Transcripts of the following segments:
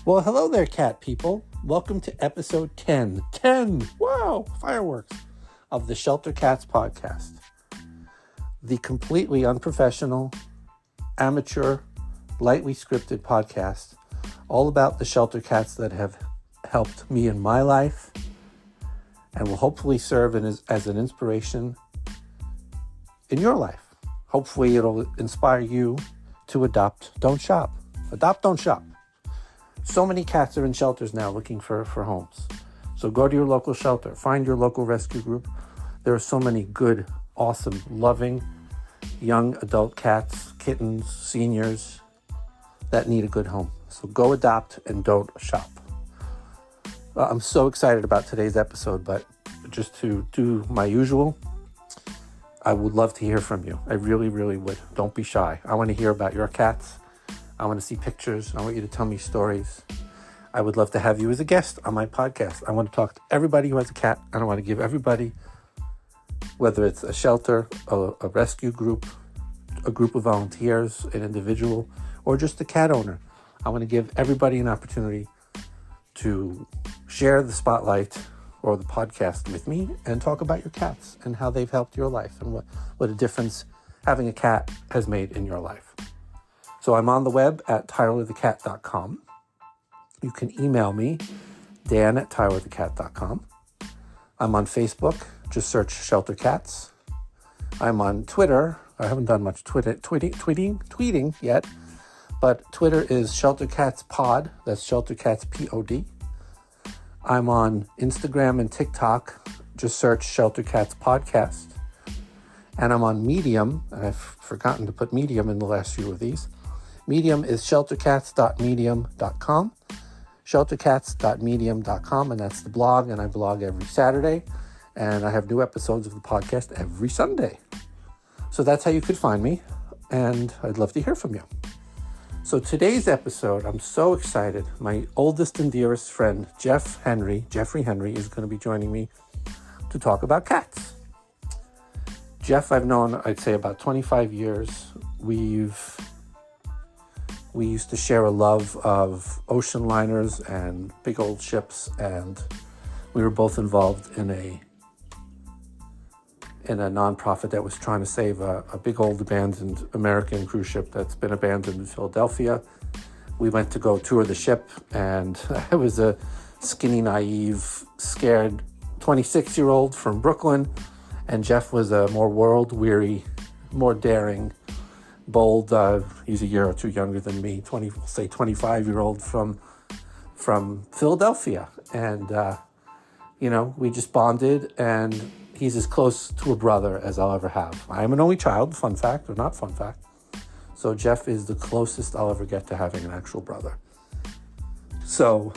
Well, hello there, cat people. Welcome to episode 10. 10! Wow! Fireworks! Of the Shelter Cats podcast. The completely unprofessional, amateur, lightly scripted podcast all about the shelter cats that have helped me in my life and will hopefully serve as an inspiration in your life. Hopefully it'll inspire you to adopt, don't shop. Adopt, don't shop. So many cats are in shelters now looking for homes. So go to your local shelter, find your local rescue group. There are so many good, awesome, loving, young adult cats, kittens, seniors that need a good home. So go adopt and don't shop. I'm so excited about today's episode, but just to do my usual, I would love to hear from you. I really, really would. Don't be shy. I want to hear about your cats. I want to see pictures. I want you to tell me stories. I would love to have you as a guest on my podcast. I want to talk to everybody who has a cat, and I want to give everybody, whether it's a shelter, a rescue group, a group of volunteers, an individual, or just a cat owner, I want to give everybody an opportunity to share the spotlight or the podcast with me and talk about your cats and how they've helped your life and what a difference having a cat has made in your life. So I'm on the web at tylerthecat.com. You can email me, dan@tylerthecat.com. I'm on Facebook. Just search Shelter Cats. I'm on Twitter. I haven't done much tweeting yet, but Twitter is Shelter Cats Pod. That's Shelter Cats Pod. I'm on Instagram and TikTok. Just search Shelter Cats Podcast. And I'm on Medium, and I've forgotten to put Medium in the last few of these. Medium is sheltercats.medium.com. Sheltercats.medium.com, and that's the blog, and I blog every Saturday, and I have new episodes of the podcast every Sunday. So that's how you could find me, and I'd love to hear from you. So today's episode, I'm so excited. My oldest and dearest friend, Jeffrey Henry, is going to be joining me to talk about cats. Jeff, I've known, I'd say, about 25 years. We used to share a love of ocean liners and big old ships, and we were both involved in a nonprofit that was trying to save a big old abandoned American cruise ship that's been abandoned in Philadelphia. We went to go tour the ship, and I was a skinny, naive, scared 26-year-old from Brooklyn, and Jeff was a more world-weary, more daring, bold, he's a year or two younger than me, 25-year-old from Philadelphia. And, we just bonded, and he's as close to a brother as I'll ever have. I am an only child, fun fact or not fun fact. So Jeff is the closest I'll ever get to having an actual brother. So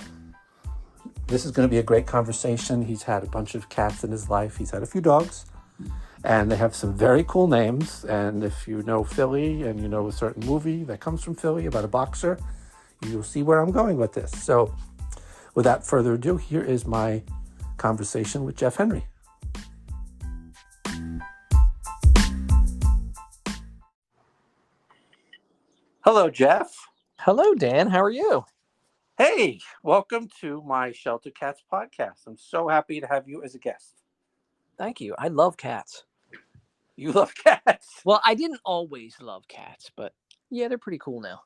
this is going to be a great conversation. He's had a bunch of cats in his life. He's had a few dogs. And they have some very cool names. And if you know Philly and you know a certain movie that comes from Philly about a boxer, you'll see where I'm going with this. So without further ado, here is my conversation with Jeff Henry. Hello, Jeff. Hello, Dan. How are you? Hey, welcome to my Shelter Cats podcast. I'm so happy to have you as a guest. Thank you. I love cats. You love cats? Well, I didn't always love cats, but yeah, they're pretty cool now.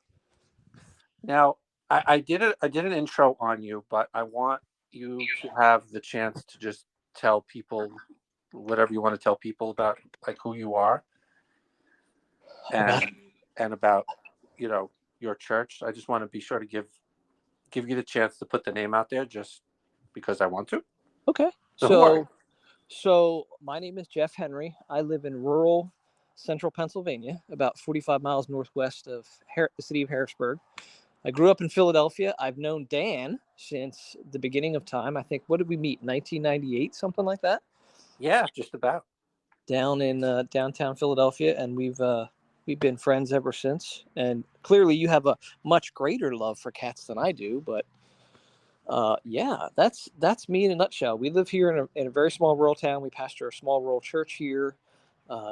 Now, I did an intro on you, but I want you to have the chance to just tell people whatever you want to tell people about, like, who you are and about, your church. I just want to be sure to give you the chance to put the name out there just because I want to. Okay. So my name is Jeff Henry. I live in rural central Pennsylvania, about 45 miles northwest of the city of Harrisburg. I grew up in Philadelphia. I've known Dan since the beginning of time. I think, what did we meet? 1998, something like that? Yeah, just about. Down in downtown Philadelphia, and we've been friends ever since. And clearly you have a much greater love for cats than I do, but yeah, that's me in a nutshell. We live here in a very small rural town. We pastor a small rural church here,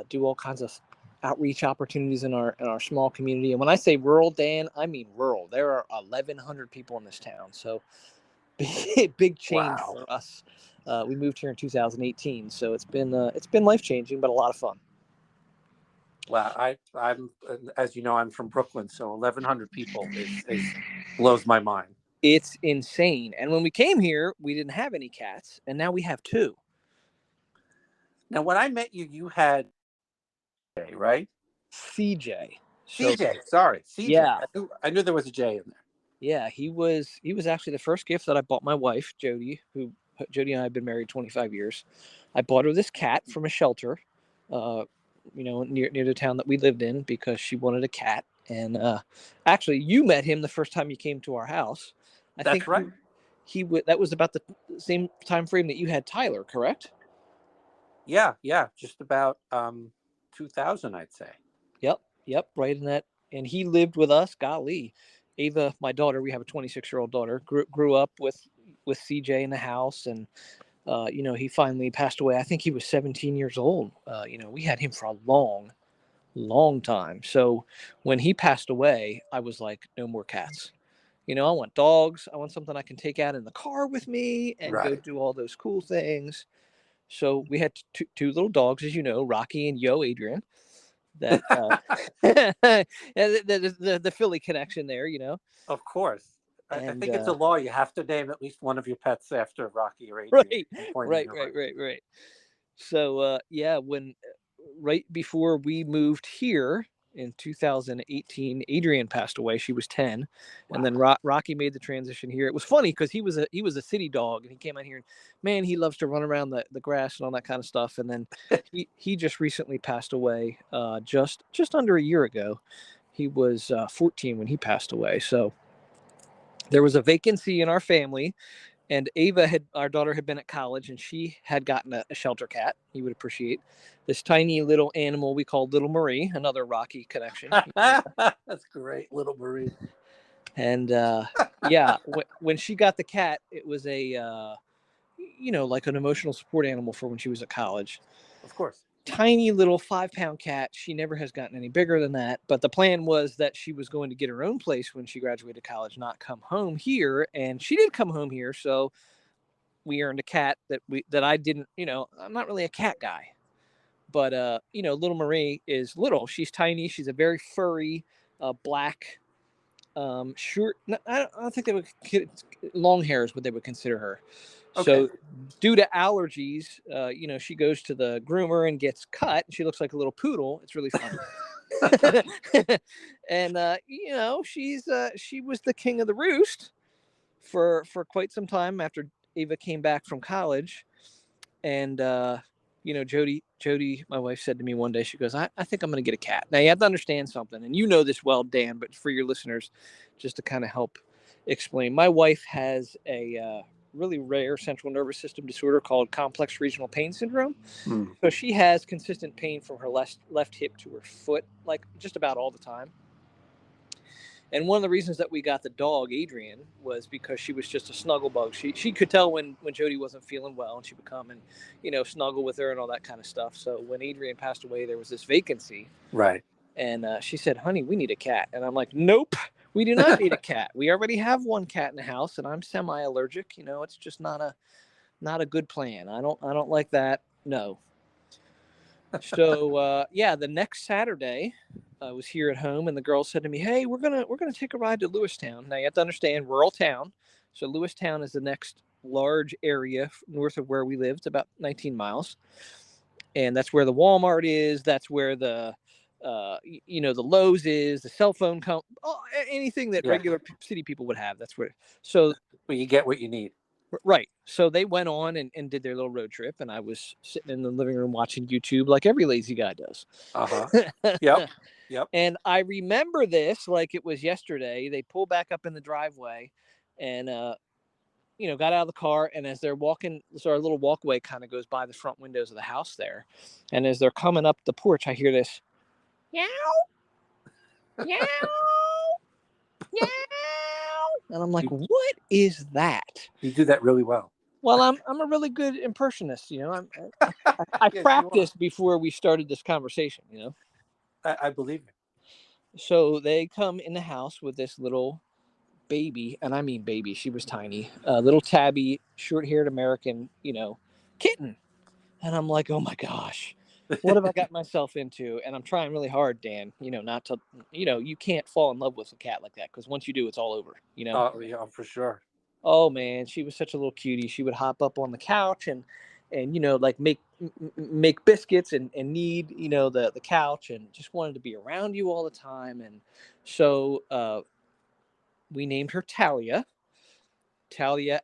do all kinds of outreach opportunities in our small community. And when I say rural, Dan, I mean rural. There are 1,100 people in this town, so big change Wow. for us. We moved here in 2018, so it's been life changing, but a lot of fun. Well, I'm as you know, I'm from Brooklyn, so 1,100 people is blows my mind. It's insane. And when we came here, we didn't have any cats, and now we have 2. Now, when I met you, you had J, right? CJ. CJ, sorry, CJ. Yeah. I knew there was a J in there. Yeah, he was actually the first gift that I bought my wife, Jody, Jody and I have been married 25 years. I bought her this cat from a shelter, near the town that we lived in, because she wanted a cat. And actually, you met him the first time you came to our house. I That's think right. That was about the same time frame that you had Tyler, correct? Yeah, just about 2000, I'd say. Yep, right in that. And he lived with us. Golly, Ava, my daughter, we have a 26-year-old daughter, grew up with CJ in the house, and he finally passed away. I think he was 17 years old. We had him for a long time. So when he passed away, I was like, no more cats. I want dogs. I want something I can take out in the car with me and go do all those cool things. So we had two little dogs, as you know, Rocky and Yo Adrian. That the Philly connection there, Of course. I And think it's a law. You have to name at least one of your pets after Rocky or Adrian. Right. So when right before we moved here in 2018, Adrian passed away. She was 10, and then Rocky made the transition here. It was funny because he was a city dog, and he came out here, and man, he loves to run around the grass and all that kind of stuff. And then he just recently passed away, just under a year ago. He was 14 when he passed away. So there was a vacancy in our family. And our daughter had been at college, and she had gotten a shelter cat. You would appreciate this tiny little animal we called Little Marie, another Rocky connection. That's great, Little Marie. And when she got the cat, it was a, like an emotional support animal for when she was at college. Of course. Tiny little 5-pound cat. She never has gotten any bigger than that. But the plan was that she was going to get her own place when she graduated college, not come home here. And she did come home here. So we earned a cat that I didn't, I'm not really a cat guy, but, Little Marie is little. She's tiny. She's a very furry, black, short. I don't think they would, long hair is what they would consider her. Okay. So due to allergies, she goes to the groomer and gets cut. She looks like a little poodle. It's really fun. And, she was the king of the roost for quite some time after Ava came back from college. And, Jody, my wife, said to me one day, she goes, I think I'm going to get a cat. Now you have to understand something, and you know this well, Dan, but for your listeners, just to kind of help explain, my wife has a really rare central nervous system disorder called complex regional pain syndrome. So she has consistent pain from her left hip to her foot, like just about all the time. And one of the reasons that we got the dog, Adrian, was because she was just a snuggle bug. She could tell when Jody wasn't feeling well, and she would come and, snuggle with her and all that kind of stuff. So when Adrian passed away, there was this vacancy. Right. And she said, honey, we need a cat. And I'm like, nope, we do not need a cat. We already have one cat in the house, and I'm semi-allergic. It's just not a good plan. I don't like that. No. So the next Saturday, I was here at home, and the girls said to me, hey, we're gonna take a ride to Lewistown. Now you have to understand, rural town. So Lewistown is the next large area north of where we live. It's about 19 miles. And that's where the Walmart is. That's where the the Lowe's is, the cell phone anything that regular city people would have. That's where. So where you get what you need. Right. So they went on and did their little road trip, and I was sitting in the living room watching YouTube like every lazy guy does. Yep. And I remember this like it was yesterday. They pull back up in the driveway and, got out of the car. And as they're walking, so our little walkway kind of goes by the front windows of the house there. And as they're coming up the porch, I hear this, meow, meow, meow. And I'm like, what is that? You do that really well. Well, I'm a really good impersonist, I practiced before we started this conversation, I believe it. So they come in the house with this little baby, and I mean baby, she was tiny, little tabby, short-haired American, kitten. And I'm like, oh my gosh, what have I got myself into? And I'm trying really hard, Dan, not to, you can't fall in love with a cat like that, because once you do, it's all over. Oh yeah, for sure. Oh man, she was such a little cutie. She would hop up on the couch and like make biscuits and knead the couch, and just wanted to be around you all the time. And so we named her Talia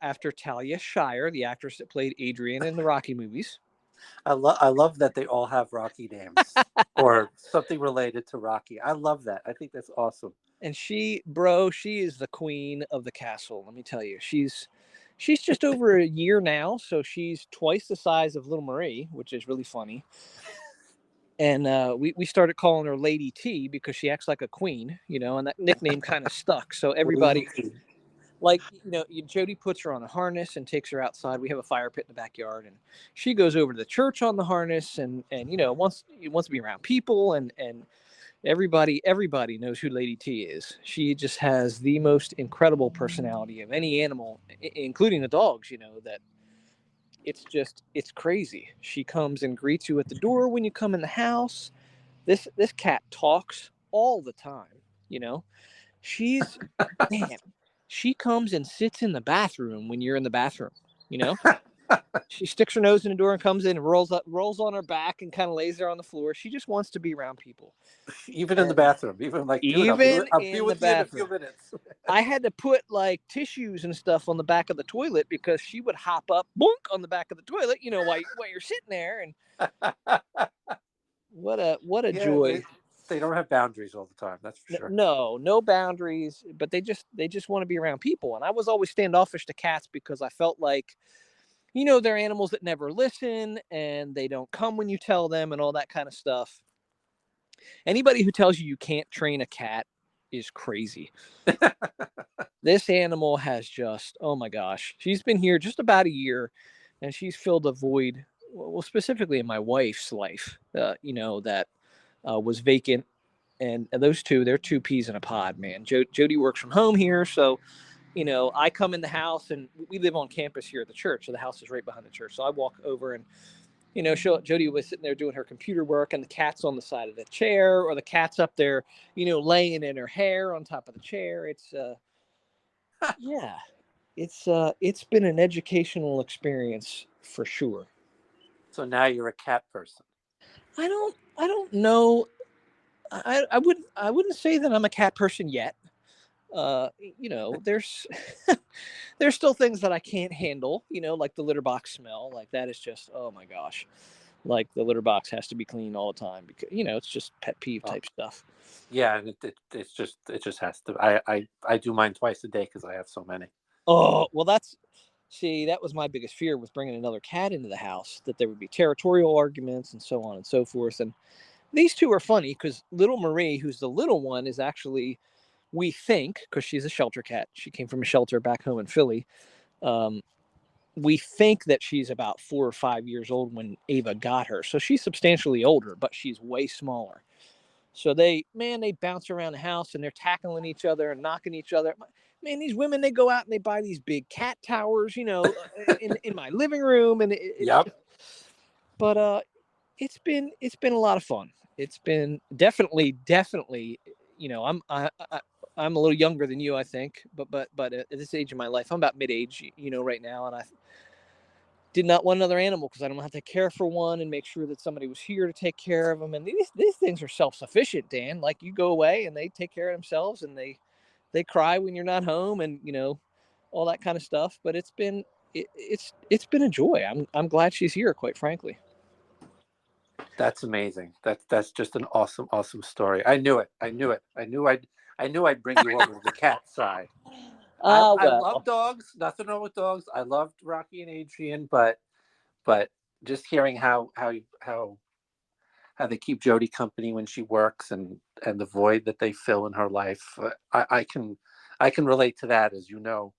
after Talia Shire, the actress that played Adrian in the Rocky movies. I love that they all have Rocky names or something related to Rocky. I love that. I think that's awesome. And she is the queen of the castle. Let me tell you, she's just over a year now, so she's twice the size of little Marie, which is really funny. And we started calling her Lady T because she acts like a queen, and that nickname kind of stuck. So everybody, like, Jody puts her on a harness and takes her outside. We have a fire pit in the backyard, and she goes over to the church on the harness, and wants to be around people, and everybody knows who Lady T is. She just has the most incredible personality of any animal, including the dogs. That it's crazy. She comes and greets you at the door when you come in the house. This cat talks all the time. She's man. She comes and sits in the bathroom when you're in the bathroom. She sticks her nose in the door and comes in and rolls on her back and kind of lays there on the floor. She just wants to be around people. Even in the bathroom, even like, dude, I'll be with you in a few minutes. I had to put like tissues and stuff on the back of the toilet because she would hop up, boink, on the back of the toilet, while you're sitting there. And what a joy. They don't have boundaries all the time. That's for sure. No boundaries, but they just want to be around people. And I was always standoffish to cats because I felt like, they're animals that never listen and they don't come when you tell them and all that kind of stuff. Anybody who tells you can't train a cat is crazy. This animal has just, oh my gosh, she's been here just about a year, and she's filled a void, well, specifically in my wife's life, that was vacant. And those two, they're two peas in a pod, man. Jody works from home here, so I come in the house, and we live on campus here at the church, so the house is right behind the church. So I walk over, and Jody was sitting there doing her computer work, and the cat's on the side of the chair, or the cat's up there, laying in her hair on top of the chair. It's yeah, it's been an educational experience for sure. So now you're a cat person. I don't know. I wouldn't say that I'm a cat person yet. There's there's still things that I can't handle, like the litter box smell. Like that is just, oh my gosh. Like the litter box has to be clean all the time because, it's just pet peeve type stuff. Yeah, and it just has to. I do mine twice a day because I have so many. Oh, well, that was my biggest fear with bringing another cat into the house, that there would be territorial arguments and so on and so forth. And these two are funny because little Marie, who's the little one, is actually, we think, because she's a shelter cat, she came from a shelter back home in Philly. We think that she's about 4 or 5 years old when Ava got her. So she's substantially older, but she's way smaller. So they bounce around the house and they're tackling each other and knocking each other. Man, these women, they go out and they buy these big cat towers, in my living room. And but it's been a lot of fun. It's been definitely, I'm a little younger than you, I think, but at this age of my life, I'm about mid-age, right now, and I did not want another animal because I don't have to care for one and make sure that somebody was here to take care of them. And these things are self-sufficient, Dan. Like, you go away and they take care of themselves, and they cry when you're not home, and all that kind of stuff. But it's been a joy. I'm glad she's here, quite frankly. That's amazing. That's just an awesome story. I knew it. I knew I'd bring you over to the cat side. I love dogs. Nothing wrong with dogs. I loved Rocky and Adrian, but just hearing how they keep Jody company when she works, and the void that they fill in her life, I can relate to that. As you know,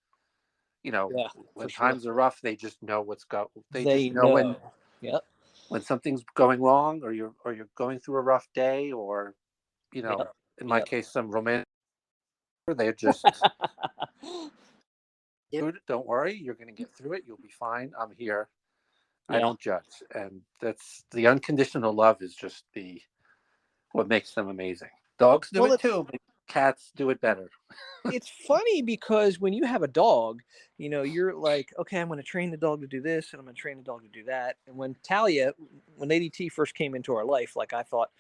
when times are rough, they just know what's go. They just know when. Yep. When something's going wrong, or you're going through a rough day, or you know, Yep. in my Yep. case, some romantic. They're just, dude, don't worry, you're going to get through it. You'll be fine. I'm here. I Yeah. don't judge, and that's the unconditional love is just the what makes them amazing. Dogs do Well, it too, but cats do it better. it's funny because when you have a dog, you're like, okay, I'm going to train the dog to do this and I'm going to train the dog to do that. And when Lady T first came into our life, like I thought,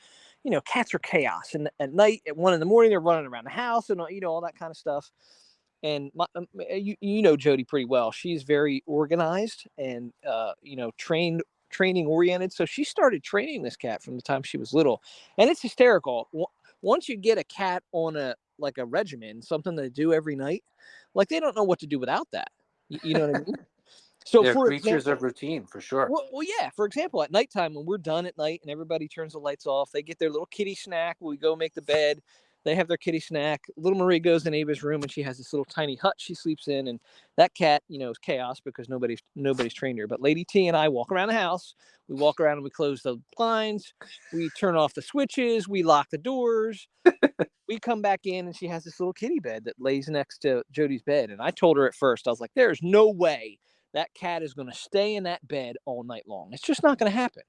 cats are chaos. And at night, at 1 a.m, they're running around the house and, all that kind of stuff. And you know Jody pretty well. She's very organized and, training oriented. So she started training this cat from the time she was little. And it's hysterical. Once you get a cat on a regimen, something they do every night, like they don't know what to do without that. You know what I mean? So They're for creatures example, of routine for sure. well, yeah. For example, at nighttime when we're done at night and everybody turns the lights off, they get their little kitty snack. We go make the bed. They have their kitty snack. Little Marie goes in Ava's room and she has this little tiny hut she sleeps in. And that cat, is chaos because nobody's trained her. But Lady T and I walk around the house. We walk around and we close the blinds. We turn off the switches. We lock the doors. We come back in and she has this little kitty bed that lays next to Jody's bed. And I told her at first, I was like, there's no way that cat is going to stay in that bed all night long. It's just not going to happen.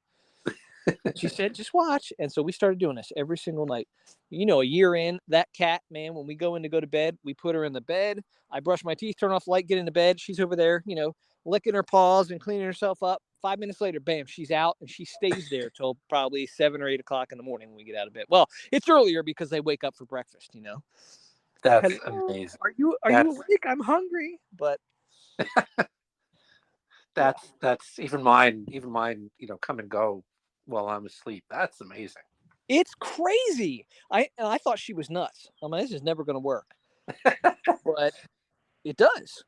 She said, just watch. And so we started doing this every single night. A year in, that cat, man, when we go in to go to bed, we put her in the bed. I brush my teeth, turn off the light, get into bed. She's over there, licking her paws and cleaning herself up. 5 minutes later, bam, she's out and she stays there till probably 7 or 8 o'clock in the morning when we get out of bed. Well, it's earlier because they wake up for breakfast, That's Hello, amazing. are you awake? I'm hungry. But yeah. That's even mine. Come and go while I'm asleep. That's amazing. It's crazy. I thought she was nuts. I mean, this is never going to work, but it does.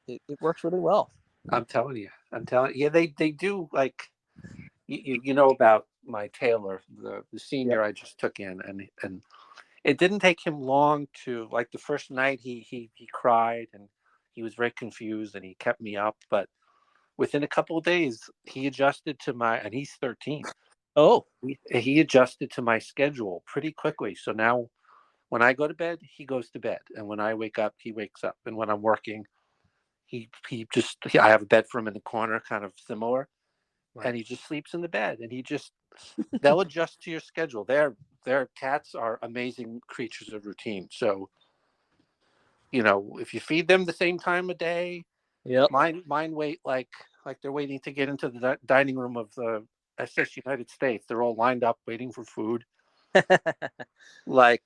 It works really well. I'm telling you. Yeah, they do like you know about my tailor, the Yep. senior I just took in, and it didn't take him long to like the first night he cried and he was very confused and he kept me up, but within a couple of days he adjusted to my and he's 13. Oh, He adjusted to my schedule pretty quickly. So now when I go to bed, he goes to bed, and when I wake up, he wakes up, and when I'm working, I have a bed for him in the corner, kind of similar, right. and he just sleeps in the bed, and they'll adjust to your schedule. Their cats are amazing creatures of routine. So if you feed them the same time of day, Yep. mine wait like they're waiting to get into the dining room of the SS United States. They're all lined up waiting for food, like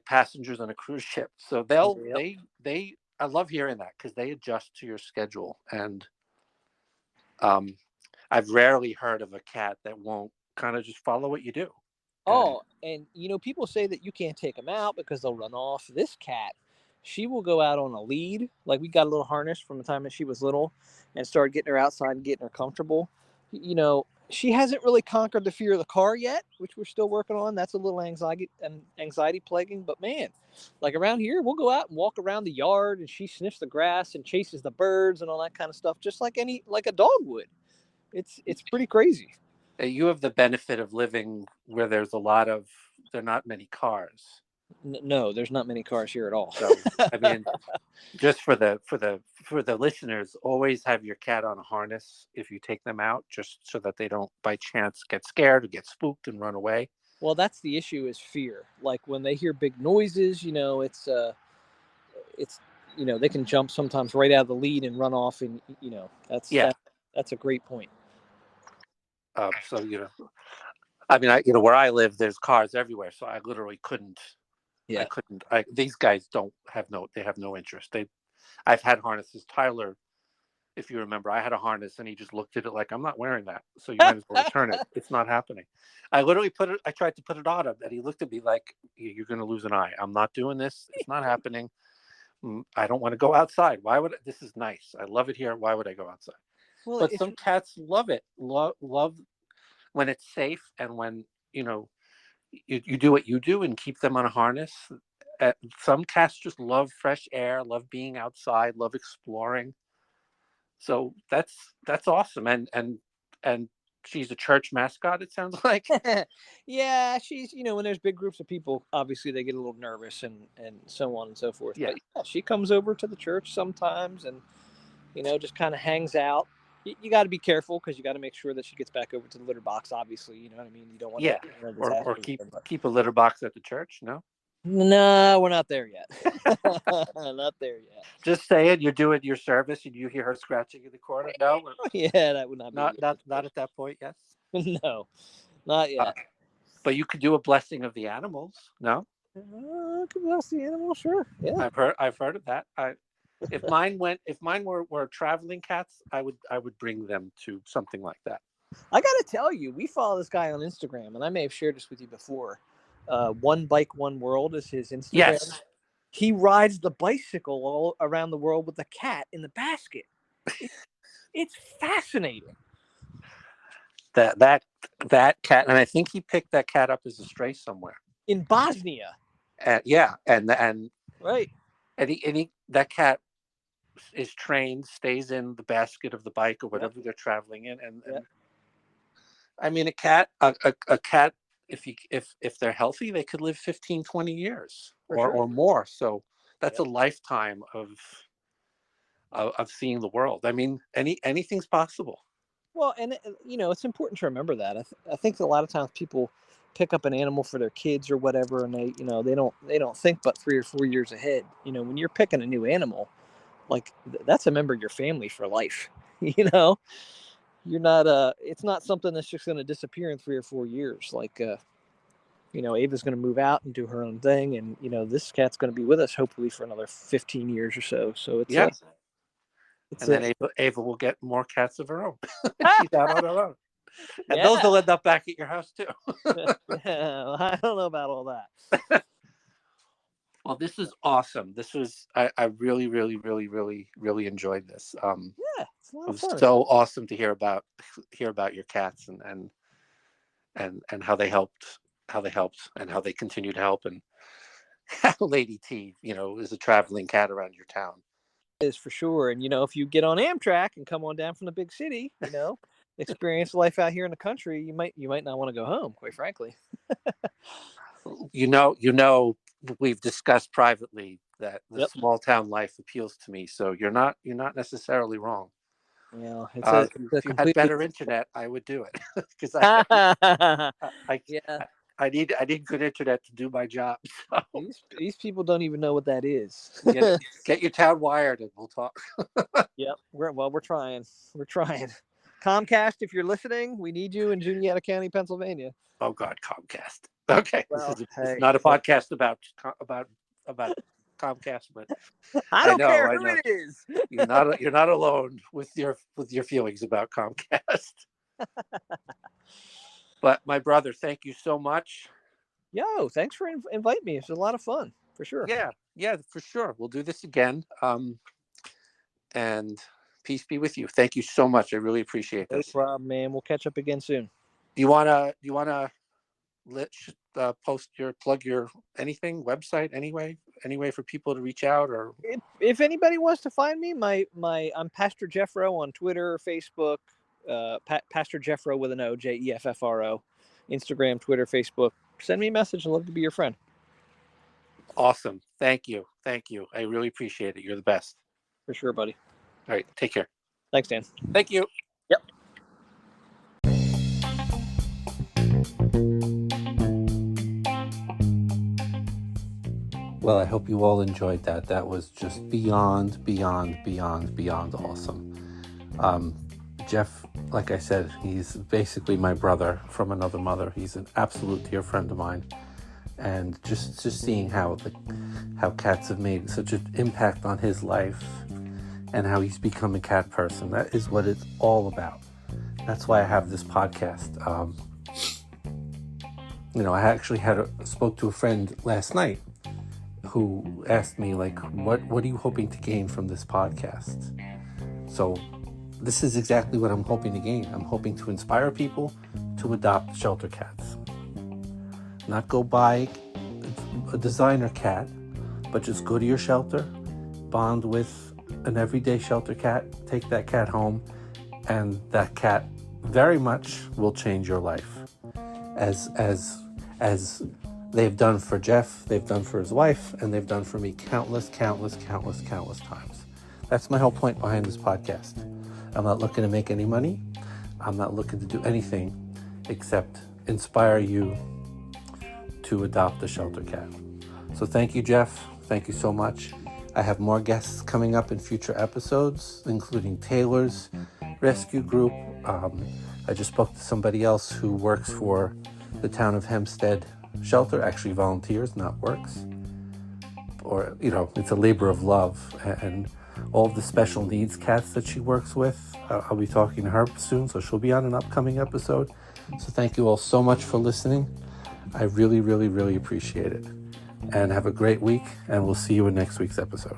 passengers on a cruise ship. So Yep. they I love hearing that because they adjust to your schedule, and um, I've rarely heard of a cat that won't kind of just follow what you do. And Oh, and people say that you can't take them out because they'll run off. This cat, she will go out on a lead. Like we got a little harness from the time that she was little, and started getting her outside and getting her comfortable. She hasn't really conquered the fear of the car yet, which we're still working on. That's a little anxiety plaguing. But man, like around here, we'll go out and walk around the yard, and she sniffs the grass and chases the birds and all that kind of stuff, just like a dog would. It's pretty crazy. you have the benefit of living where there are not many cars. No, there's not many cars here at all. So I mean, just for the listeners, always have your cat on a harness if you take them out, just so that they don't by chance get scared or get spooked and run away. Well, that's the issue is fear. Like when they hear big noises, it's they can jump sometimes right out of the lead and run off, and Yeah. that's a great point. So I mean, where I live, there's cars everywhere, so I literally couldn't. Yeah. I couldn't. These guys they have no interest. I've had harnesses. Tyler, if you remember, I had a harness and he just looked at it like, I'm not wearing that. So you might as well return it. It's not happening. I tried to put it on him and he looked at me like, you're going to lose an eye. I'm not doing this. It's not happening. I don't want to go outside. This is nice. I love it here. Why would I go outside? Well, But some cats love it. Love when it's safe and when, you do what you do and keep them on a harness. Some cats just love fresh air, love being outside, love exploring. So that's awesome. And she's a church mascot, it sounds like. Yeah, she's, when there's big groups of people, obviously they get a little nervous and so on and so forth. Yeah. But yeah, she comes over to the church sometimes and, just kind of hangs out. You got to be careful because you got to make sure that she gets back over to the litter box. Obviously, you know what I mean. You don't want Yeah. that Or keep a litter box at the church. No. No, we're not there yet. Not there yet. Just saying, you're doing your service and you hear her scratching in the corner. No. Yeah, that would not be not at that point. Yes. No, not yet. But you could do a blessing of the animals. No. Could bless the animal, sure. Yeah. I've heard of that. If mine were traveling cats, I would bring them to something like that. I gotta tell you, we follow this guy on Instagram, and I may have shared this with you before. One Bike One World is his Instagram. Yes. He rides the bicycle all around the world with the cat in the basket. It's fascinating. That cat, and I think he picked that cat up as a stray somewhere in Bosnia. Yeah, and right. And that cat is trained, stays in the basket of the bike or whatever they're traveling in, and I mean, a cat, if they're healthy, they could live 15, 20 years or more. So that's a lifetime of seeing the world. I mean, anything's possible. Well, and it's important to remember that. I think a lot of times people pick up an animal for their kids or whatever, and they don't think but 3 or 4 years ahead. When you're picking a new animal, like that's a member of your family for life. You're not it's not something that's just going to disappear in 3 or 4 years. Like Ava's going to move out and do her own thing, and this cat's going to be with us hopefully for another 15 years or so. So it's and then Ava will get more cats of her own. She's out on her own. And those will end up back at your house too. I don't know about all that. Well, this is awesome. This was I really, really, really, really, really enjoyed this. It's a lot of fun. So awesome to hear about your cats and how they helped and how they continue to help, and how Lady T, is a traveling cat around your town. Is for sure. And if you get on Amtrak and come on down from the big city, experience life out here in the country, you might not want to go home, quite frankly. We've discussed privately that the small town life appeals to me, so you're not necessarily wrong. Yeah, if you had better internet, I would do it because I need good internet to do my job. So. These people don't even know what that is. Get your town wired and we'll talk. Yep. We're trying. We're trying. Comcast, if you're listening, we need you in Juniata County, Pennsylvania. Oh God, Comcast. Okay. Well, this is not a podcast about Comcast, but I don't care who it is. You're not alone with your feelings about Comcast. But my brother, thank you so much. Yo, thanks for inviting me. It's a lot of fun, for sure. Yeah, for sure. We'll do this again. And peace be with you. Thank you so much. I really appreciate this. No problem, man. We'll catch up again soon. Do you wanna plug your anything website anyway for people to reach out, or if anybody wants to find me, I'm Pastor Jeffro on Twitter, Facebook. Pastor Jeffro with an O, Jeffro, Instagram, Twitter, Facebook. Send me a message. I'd love to be your friend. Awesome. Thank you. I really appreciate it. You're the best. For sure, buddy. All right. Take care. Thanks, Dan. Thank you. Yep. Well, I hope you all enjoyed that. That was just beyond awesome. Jeff, like I said, he's basically my brother from another mother. He's an absolute dear friend of mine. And just seeing how cats have made such an impact on his life and how he's become a cat person. That is what it's all about. That's why I have this podcast. I actually spoke to a friend last night who asked me, like, what are you hoping to gain from this podcast? So this is exactly what I'm hoping to gain. I'm hoping to inspire people to adopt shelter cats. Not go buy a designer cat, but just go to your shelter, bond with an everyday shelter cat, take that cat home, and that cat very much will change your life, as they've done for Jeff, they've done for his wife, and they've done for me countless times. That's my whole point behind this podcast. I'm not looking to make any money. I'm not looking to do anything except inspire you to adopt a shelter cat. So thank you, Jeff. Thank you so much. I have more guests coming up in future episodes, including Taylor's rescue group. I just spoke to somebody else who works for the town of Hempstead shelter, actually volunteers, not works. Or, it's a labor of love. And all of the special needs cats that she works with, I'll be talking to her soon, so she'll be on an upcoming episode. So thank you all so much for listening. I really, really, really appreciate it. And have a great week, and we'll see you in next week's episode.